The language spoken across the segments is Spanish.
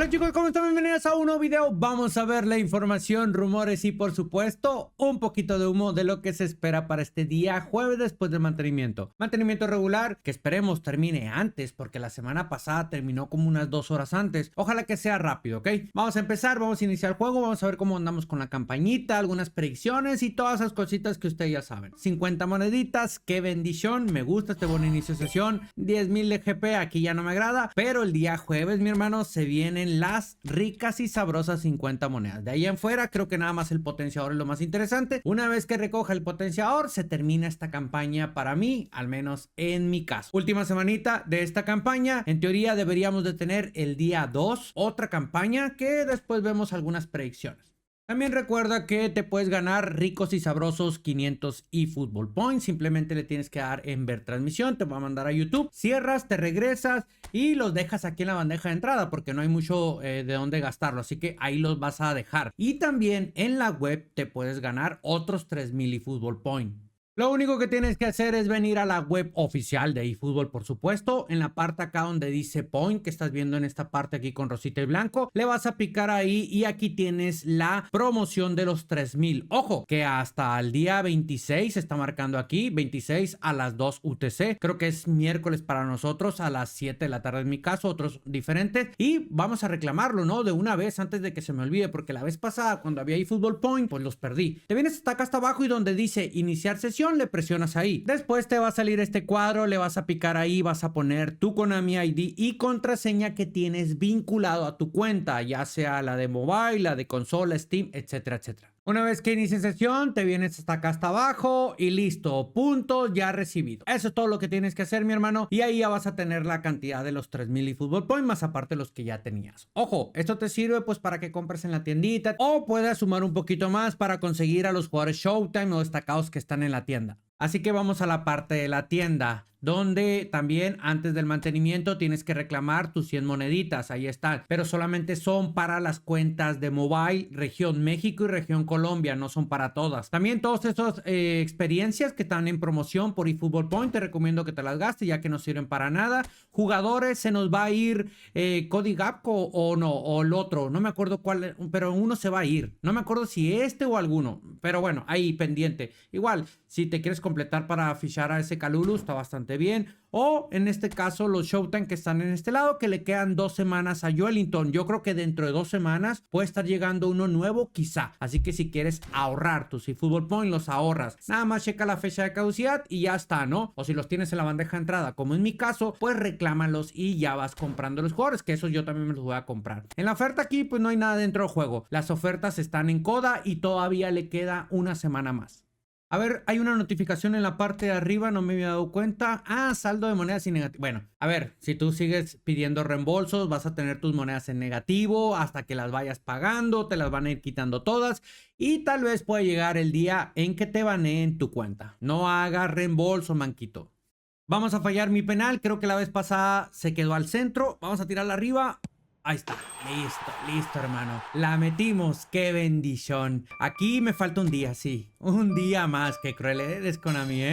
Hola chicos, ¿cómo están? Bienvenidos a un nuevo video. Vamos a ver la información, rumores y por supuesto un poquito de humo de lo que se espera para este día jueves después del mantenimiento. Mantenimiento regular que esperemos termine antes porque la semana pasada terminó como unas 2 horas antes. Ojalá que sea rápido, ¿ok? Vamos a empezar, vamos a iniciar el juego, vamos a ver cómo andamos con la campañita, algunas predicciones y todas esas cositas que ustedes ya saben. 50 moneditas, qué bendición, me gusta este buen inicio de sesión. 10,000 de GP, aquí ya no me agrada, pero el día jueves, mi hermano, se vienen las ricas y sabrosas 50 monedas. De ahí en fuera creo que nada más el potenciador es lo más interesante. Una vez que recoja el potenciador se termina esta campaña para mí, al menos en mi caso. Última semanita de esta campaña. En teoría deberíamos de tener el día 2 otra campaña que después vemos algunas predicciones. También recuerda que te puedes ganar ricos y sabrosos 500 eFootball Points. Simplemente le tienes que dar en ver transmisión. Te va a mandar a YouTube. Cierras, te regresas y los dejas aquí en la bandeja de entrada porque no hay mucho de dónde gastarlo. Así que ahí los vas a dejar. Y también en la web te puedes ganar otros 3,000 eFootball Points. Lo único que tienes que hacer es venir a la web oficial de eFootball, por supuesto. En la parte acá donde dice Point, que estás viendo en esta parte aquí con rosita y blanco, le vas a picar ahí y aquí tienes la promoción de los 3,000. Ojo, que hasta el día 26 se está marcando aquí, 26 a las 2 UTC. Creo que es miércoles para nosotros a las 7 de la tarde en mi caso, otros diferentes. Y vamos a reclamarlo, ¿no? De una vez antes de que se me olvide, porque la vez pasada cuando había eFootball Point, pues los perdí. Te vienes hasta acá hasta abajo y donde dice iniciar sesión, le presionas ahí. Después te va a salir este cuadro, le vas a picar ahí, vas a poner tu Konami ID y contraseña que tienes vinculado a tu cuenta, ya sea la de mobile, la de consola, Steam, etcétera, etcétera. Una vez que inicies sesión, te vienes hasta acá hasta abajo y listo, puntos ya recibido. Eso es todo lo que tienes que hacer, mi hermano, y ahí ya vas a tener la cantidad de los 3,000 eFootball Points, más aparte los que ya tenías. Ojo, esto te sirve pues para que compres en la tiendita o puedas sumar un poquito más para conseguir a los jugadores Showtime o destacados que están en la tienda. Así que vamos a la parte de la tienda, donde también antes del mantenimiento tienes que reclamar tus 100 moneditas, ahí están, pero solamente son para las cuentas de mobile, región México y región Colombia, no son para todas. También todas estas experiencias que están en promoción por eFootball Point, te recomiendo que te las gastes ya que no sirven para nada. Jugadores, se nos va a ir Cody Gapco o no, o el otro, no me acuerdo cuál, pero uno se va a ir, no me acuerdo si este o alguno, pero bueno, ahí pendiente. Igual, si te quieres completar para fichar a ese Kalulu, está bastante bien. O en este caso los Showtime que están en este lado, que le quedan 2 semanas a Joelinton. Yo creo que dentro de 2 semanas puede estar llegando uno nuevo quizá. Así que si quieres ahorrar tus eFootball Points, los ahorras. Nada más checa la fecha de caducidad y ya está, ¿no? O si los tienes en la bandeja de entrada, como en mi caso, pues reclámalos y ya vas comprando los jugadores, que esos yo también me los voy a comprar. En la oferta aquí pues no hay nada dentro del juego. Las ofertas están en coda y todavía le queda una semana más. A ver, hay una notificación en la parte de arriba, no me había dado cuenta. Ah, saldo de monedas y negativo. Bueno, a ver, si tú sigues pidiendo reembolsos, vas a tener tus monedas en negativo hasta que las vayas pagando, te las van a ir quitando todas y tal vez pueda llegar el día en que te baneen tu cuenta. No hagas reembolso, manquito. Vamos a fallar mi penal, creo que la vez pasada se quedó al centro. Vamos a tirarla arriba. Ahí está, listo hermano, la metimos, qué bendición. Aquí me falta un día, sí, un día más, qué cruel eres Konami,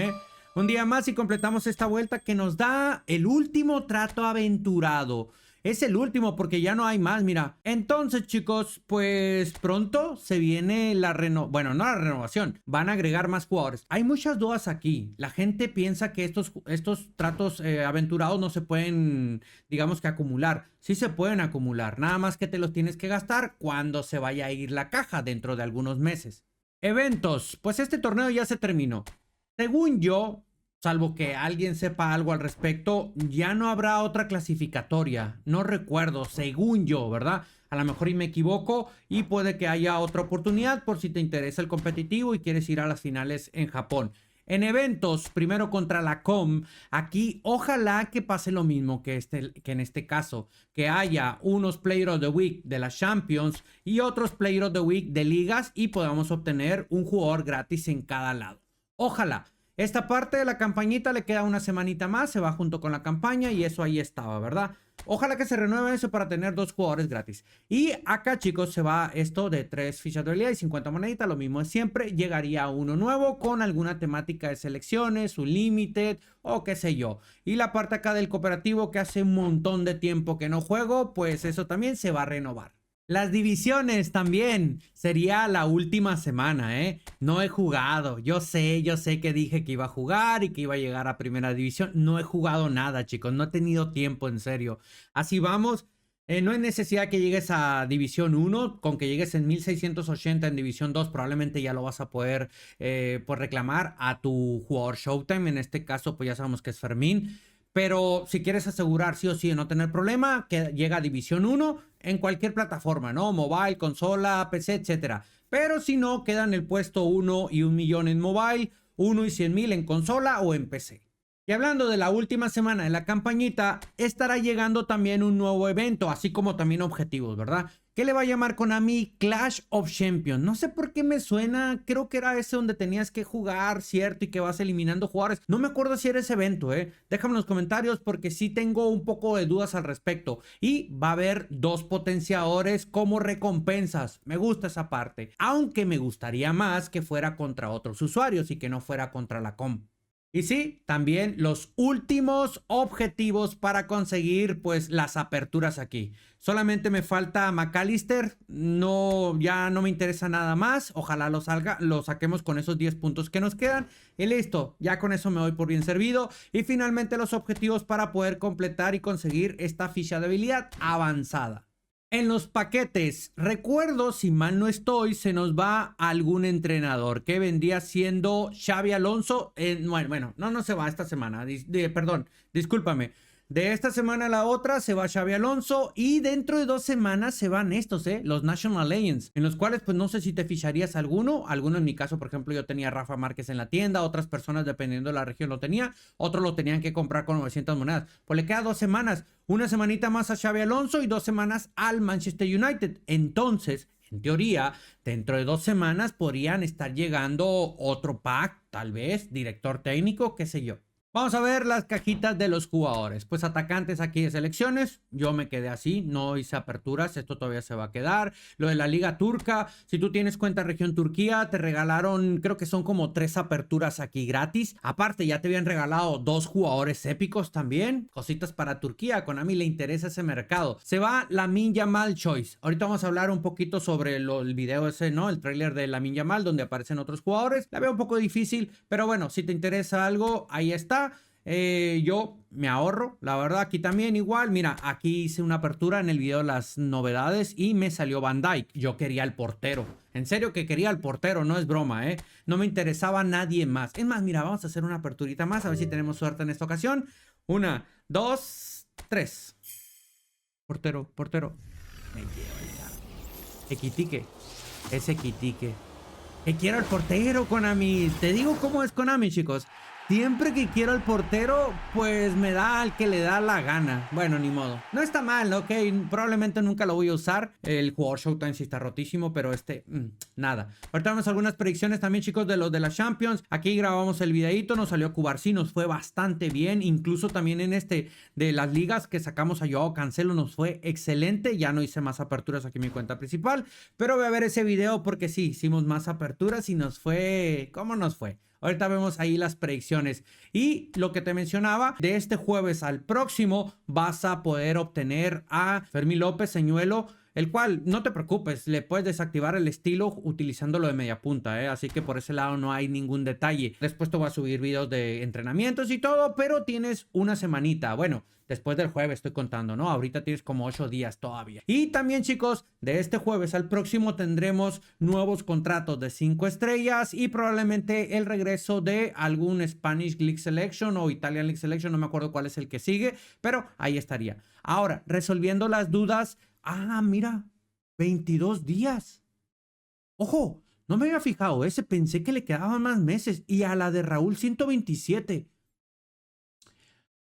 un día más y completamos esta vuelta que nos da el último trato aventurado. Es el último porque ya no hay más, mira. Entonces, chicos, pues pronto se viene la bueno, no la renovación. Van a agregar más jugadores. Hay muchas dudas aquí. La gente piensa que estos tratos aventurados no se pueden, digamos que acumular. Sí se pueden acumular. Nada más que te los tienes que gastar cuando se vaya a ir la caja dentro de algunos meses. Eventos. Pues este torneo ya se terminó. Según yo, salvo que alguien sepa algo al respecto, ya no habrá otra clasificatoria. No recuerdo, según yo, ¿verdad? A lo mejor y me equivoco y puede que haya otra oportunidad por si te interesa el competitivo y quieres ir a las finales en Japón. En eventos, primero contra la Com, aquí ojalá que pase lo mismo que en este caso, que haya unos Player of the Week de las Champions y otros Player of the Week de ligas y podamos obtener un jugador gratis en cada lado. Ojalá. Esta parte de la campañita le queda una semanita más, se va junto con la campaña y eso ahí estaba, ¿verdad? Ojalá que se renueve eso para tener 2 jugadores gratis. Y acá, chicos, se va esto de 3 fichas de habilidad y 50 moneditas, lo mismo de siempre. Llegaría uno nuevo con alguna temática de selecciones, un limited o qué sé yo. Y la parte acá del cooperativo, que hace un montón de tiempo que no juego, pues eso también se va a renovar. Las divisiones también. Sería la última semana, ¿eh? No he jugado. Yo sé que dije que iba a jugar y que iba a llegar a primera división. No he jugado nada, chicos. No he tenido tiempo, en serio. Así vamos. No hay necesidad que llegues a División 1. Con que llegues en 1680 en División 2, probablemente ya lo vas a poder pues reclamar a tu jugador Showtime. En este caso, pues ya sabemos que es Fermín. Pero si quieres asegurar sí o sí de no tener problema, que llega a División 1 en cualquier plataforma, ¿no? Mobile, consola, PC, etcétera. Pero si no, queda en el puesto 1 y 1.000.000 en mobile, 1 y 100.000 en consola o en PC. Y hablando de la última semana de la campañita, estará llegando también un nuevo evento, así como también objetivos, ¿verdad? ¿Qué le va a llamar Konami? Clash of Champions. No sé por qué me suena, creo que era ese donde tenías que jugar, ¿cierto? Y que vas eliminando jugadores. No me acuerdo si era ese evento, ¿eh? Déjame en los comentarios porque sí tengo un poco de dudas al respecto. Y va a haber 2 potenciadores como recompensas. Me gusta esa parte. Aunque me gustaría más que fuera contra otros usuarios y que no fuera contra la comp. Y sí, también los últimos objetivos para conseguir pues las aperturas aquí. Solamente me falta McAllister, no, ya no me interesa nada más. Ojalá lo saquemos con esos 10 puntos que nos quedan. Y listo, ya con eso me doy por bien servido. Y finalmente los objetivos para poder completar y conseguir esta ficha de habilidad avanzada. En los paquetes, recuerdo, si mal no estoy, se nos va algún entrenador que vendría siendo Xabi Alonso. Bueno, no se va esta semana, perdón, discúlpame. De esta semana a la otra se va Xabi Alonso y dentro de 2 semanas se van estos, los National Legends, en los cuales pues no sé si te ficharías alguno en mi caso, por ejemplo, yo tenía a Rafa Márquez en la tienda, otras personas dependiendo de la región lo tenía, otros lo tenían que comprar con 900 monedas, pues le queda 2 semanas, una semanita más a Xabi Alonso y 2 semanas al Manchester United. Entonces, en teoría, dentro de 2 semanas podrían estar llegando otro pack, tal vez, director técnico, qué sé yo. Vamos a ver las cajitas de los jugadores. Pues atacantes aquí de selecciones. Yo me quedé así, no hice aperturas. Esto todavía se va a quedar. Lo de la Liga Turca. Si tú tienes cuenta región Turquía, te regalaron, creo que son como 3 aperturas aquí gratis. Aparte, ya te habían regalado 2 jugadores épicos también. Cositas para Turquía. Konami le interesa ese mercado. Se va Lamine Yamal Choice. Ahorita vamos a hablar un poquito sobre el video ese, ¿no? El tráiler de Lamine Yamal, donde aparecen otros jugadores. La veo un poco difícil, pero bueno, si te interesa algo, ahí está. Yo me ahorro, la verdad, aquí también igual, mira, aquí hice una apertura en el video de las novedades y me salió Van Dijk. Yo quería el portero, en serio que quería el portero, no es broma, no me interesaba nadie más. Es más, mira, vamos a hacer una aperturita más, a ver si tenemos suerte en esta ocasión. 1, 2, 3. Portero. Me lleva ya. Equitique, es Equitique. Que quiero el portero, Konami. Te digo cómo es Konami, chicos. Siempre que quiero al portero, pues me da al que le da la gana. Bueno, ni modo. No está mal, ¿ok? Probablemente nunca lo voy a usar. El jugador Showtime sí está rotísimo, pero nada. Ahorita vemos algunas predicciones también, chicos, de los de las Champions. Aquí grabamos el videito, nos salió Cubarsí, nos fue bastante bien. Incluso también en de las ligas que sacamos a Joao Cancelo nos fue excelente. Ya no hice más aperturas aquí en mi cuenta principal, pero voy a ver ese video porque sí, hicimos más aperturas y nos fue... ¿Cómo nos fue? Ahorita vemos ahí las predicciones. Y lo que te mencionaba, de este jueves al próximo vas a poder obtener a Fermín López, señuelo, el cual, no te preocupes, le puedes desactivar el estilo utilizándolo de media punta, así que por ese lado no hay ningún detalle. Después te voy a subir videos de entrenamientos y todo, pero tienes una semanita. Bueno, después del jueves estoy contando, ¿no? Ahorita tienes como 8 días todavía. Y también, chicos, de este jueves al próximo tendremos nuevos contratos de 5 estrellas y probablemente el regreso de algún Spanish League Selection o Italian League Selection, no me acuerdo cuál es el que sigue, pero ahí estaría. Ahora, resolviendo las dudas. Ah, mira, 22 días. Ojo, no me había fijado ese, pensé que le quedaban más meses. Y a la de Raúl 127.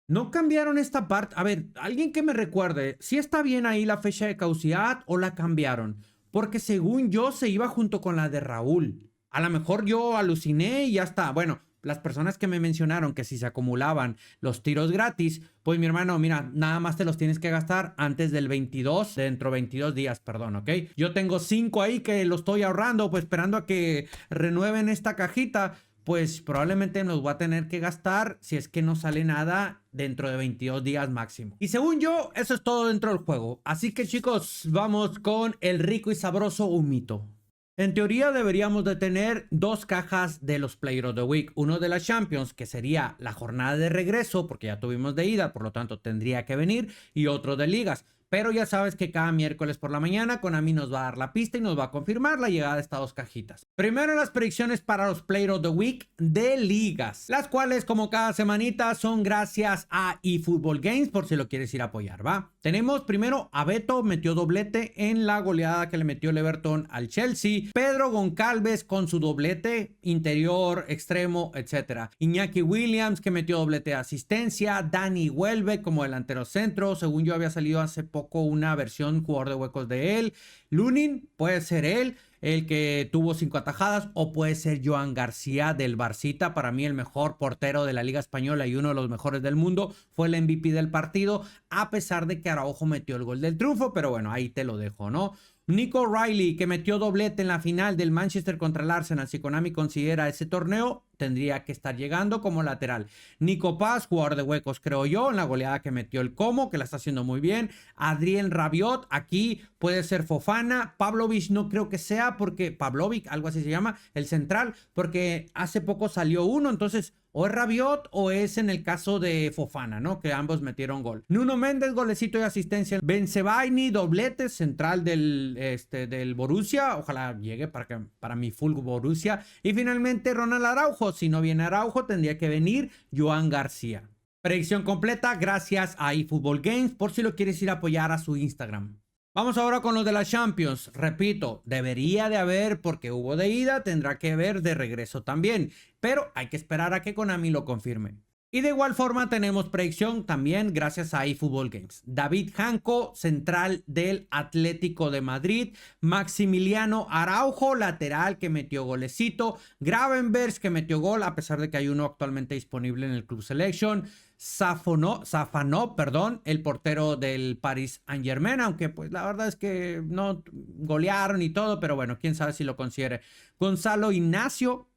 No cambiaron esta parte. A ver, alguien que me recuerde, si está bien ahí la fecha de caducidad o la cambiaron. Porque según yo se iba junto con la de Raúl. A lo mejor yo aluciné y ya está. Bueno, las personas que me mencionaron que si se acumulaban los tiros gratis, pues mi hermano, mira, nada más te los tienes que gastar antes del 22, dentro de 22 días, perdón, ¿ok? Yo tengo 5 ahí que los estoy ahorrando, pues esperando a que renueven esta cajita. Pues probablemente nos va a tener que gastar si es que no sale nada dentro de 22 días máximo. Y según yo, eso es todo dentro del juego. Así que chicos, vamos con el rico y sabroso humito. En teoría deberíamos de tener 2 cajas de los Player of the Week. Uno de la Champions, que sería la jornada de regreso, porque ya tuvimos de ida, por lo tanto tendría que venir. Y otro de ligas. Pero ya sabes que cada miércoles por la mañana Konami nos va a dar la pista y nos va a confirmar la llegada de estas 2 cajitas. Primero las predicciones para los Player of the Week de ligas, las cuales como cada semanita son gracias a eFootball Games, por si lo quieres ir a apoyar, ¿va? Tenemos primero a Beto, metió doblete en la goleada que le metió el Everton al Chelsea. Pedro Goncalves con su doblete, interior, extremo, etc. Iñaki Williams que metió doblete de asistencia. Dani Welbeck como delantero centro, según yo había salido hace poco una versión jugador de huecos de él. Lunin, puede ser él, el que tuvo 5 atajadas, o puede ser Joan García del Barcita, para mí el mejor portero de la Liga Española y uno de los mejores del mundo, fue el MVP del partido, a pesar de que Araujo metió el gol del triunfo, pero bueno, ahí te lo dejo, ¿no? Nico Riley, que metió doblete en la final del Manchester contra el Arsenal. Si Konami considera ese torneo, tendría que estar llegando como lateral. Nico Paz, jugador de huecos, creo yo, en la goleada que metió el Como, que la está haciendo muy bien. Adrián Rabiot, aquí puede ser Fofana. Pavlovic no creo que sea, porque Pavlovic, algo así se llama, el central, porque hace poco salió uno, entonces o es Rabiot o es en el caso de Fofana, ¿no? Que ambos metieron gol. Nuno Méndez, golecito de asistencia. Bensebaini, doblete, central del Borussia. Ojalá llegue para mi full Borussia. Y finalmente Ronald Araujo. Si no viene Araujo, tendría que venir Joan García. Predicción completa gracias a eFootball Games, por si lo quieres ir a apoyar a su Instagram. Vamos ahora con los de la Champions. Repito, debería de haber, porque hubo de ida, tendrá que haber de regreso también. Pero hay que esperar a que Konami lo confirme. Y de igual forma tenemos predicción también gracias a eFootball Games. David Janko, central del Atlético de Madrid. Maximiliano Araujo, lateral que metió golecito. Gravenberch que metió gol, a pesar de que hay uno actualmente disponible en el Club Selection. Safanov, perdón, el portero del Paris Saint-Germain, aunque pues la verdad es que no golearon y todo, pero bueno, quién sabe si lo considere. Gonzalo Ignacio,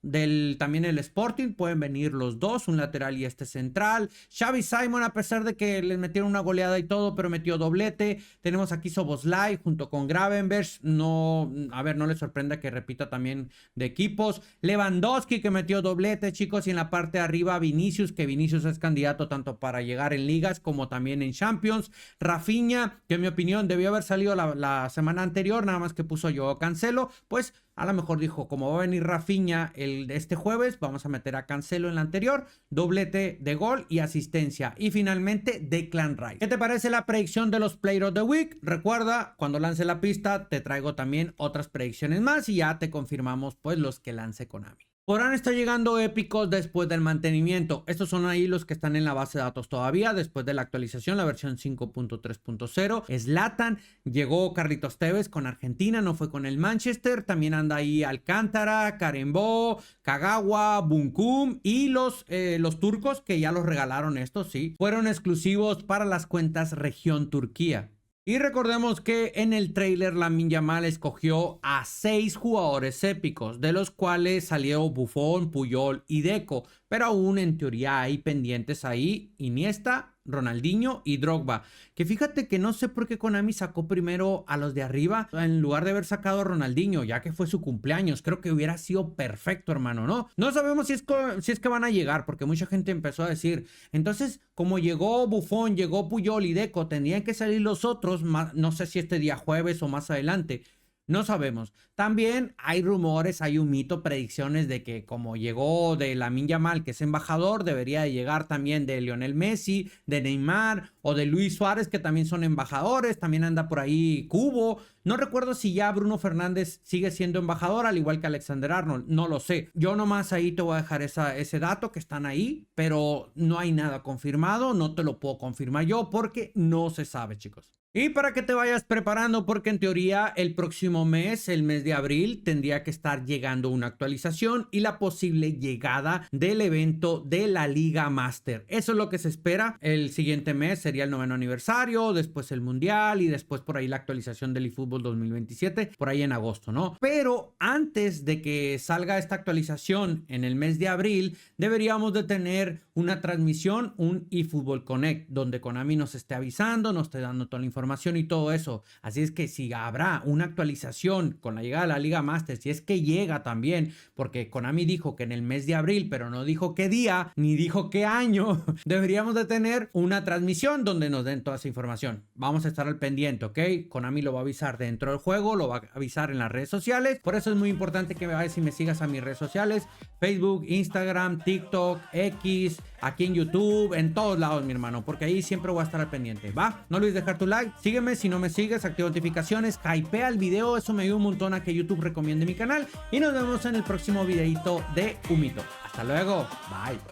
también el Sporting, pueden venir los dos, un lateral y este central. Xavi Simon, a pesar de que les metieron una goleada y todo, pero metió doblete. Tenemos aquí Szoboszlai junto con Gravenberch, no le sorprenda que repita también de equipos. Lewandowski que metió doblete, chicos, y en la parte de arriba Vinicius, que Vinicius es candidato tanto para llegar en ligas como también en Champions. Rafinha, que en mi opinión debió haber salido la semana anterior, nada más que puso yo Cancelo, pues a lo mejor dijo, como va a venir Rafinha este jueves, vamos a meter a Cancelo en la anterior, doblete de gol y asistencia. Y finalmente Declan Rice. ¿Qué te parece la predicción de los Player of the Week? Recuerda, cuando lance la pista te traigo también otras predicciones más y ya te confirmamos pues los que lance Konami. Podrán estar llegando épicos después del mantenimiento. Estos son ahí los que están en la base de datos todavía. Después de la actualización, la versión 5.3.0. Zlatan, llegó Carlitos Tevez con Argentina, no fue con el Manchester. También anda ahí Alcántara, Karembó, Kagawa, Bunkum y los turcos que ya los regalaron estos, sí. Fueron exclusivos para las cuentas región Turquía. Y recordemos que en el trailer Lamine Yamal escogió a 6 jugadores épicos, de los cuales salió Buffon, Puyol y Deco, pero aún en teoría hay pendientes ahí Iniesta, Ronaldinho y Drogba, que fíjate que no sé por qué Konami sacó primero a los de arriba en lugar de haber sacado a Ronaldinho, ya que fue su cumpleaños. Creo que hubiera sido perfecto, hermano, ¿no? No sabemos si es que van a llegar, porque mucha gente empezó a decir, entonces como llegó Buffon, llegó Puyol y Deco, tendrían que salir los otros, no sé si este día jueves o más adelante. No sabemos. También hay rumores, hay un mito, predicciones de que como llegó de Lamine Yamal, que es embajador, debería de llegar también de Lionel Messi, de Neymar o de Luis Suárez, que también son embajadores. También anda por ahí Cubo. No recuerdo si ya Bruno Fernández sigue siendo embajador, al igual que Alexander Arnold. No lo sé. Yo nomás ahí te voy a dejar ese dato que están ahí, pero no hay nada confirmado. No te lo puedo confirmar yo porque no se sabe, chicos. Y para que te vayas preparando, porque en teoría el próximo mes, el mes de abril, tendría que estar llegando una actualización y la posible llegada del evento de la Liga Master. Eso es lo que se espera. El siguiente mes sería el 9º aniversario, después el Mundial y después por ahí la actualización del eFootball 2027, por ahí en agosto, ¿no? Pero antes de que salga esta actualización en el mes de abril, deberíamos de tener una transmisión, un eFootball Connect, donde Konami nos esté avisando, nos esté dando toda la información y todo eso. Así es que si habrá una actualización con la llegada de la Liga Master, si es que llega también, porque Konami dijo que en el mes de abril, pero no dijo qué día, ni dijo qué año, deberíamos de tener una transmisión donde nos den toda esa información. Vamos a estar al pendiente, ¿ok? Konami lo va a avisar dentro del juego, lo va a avisar en las redes sociales. Por eso es muy importante que me vayas y me sigas a mis redes sociales: Facebook, Instagram, TikTok, X, aquí en YouTube, en todos lados, mi hermano, porque ahí siempre voy a estar al pendiente, ¿va? No olvides dejar tu like, sígueme si no me sigues, activa notificaciones, hypea el video, eso me ayuda un montón a que YouTube recomiende mi canal y nos vemos en el próximo videito de Humito. Hasta luego, bye.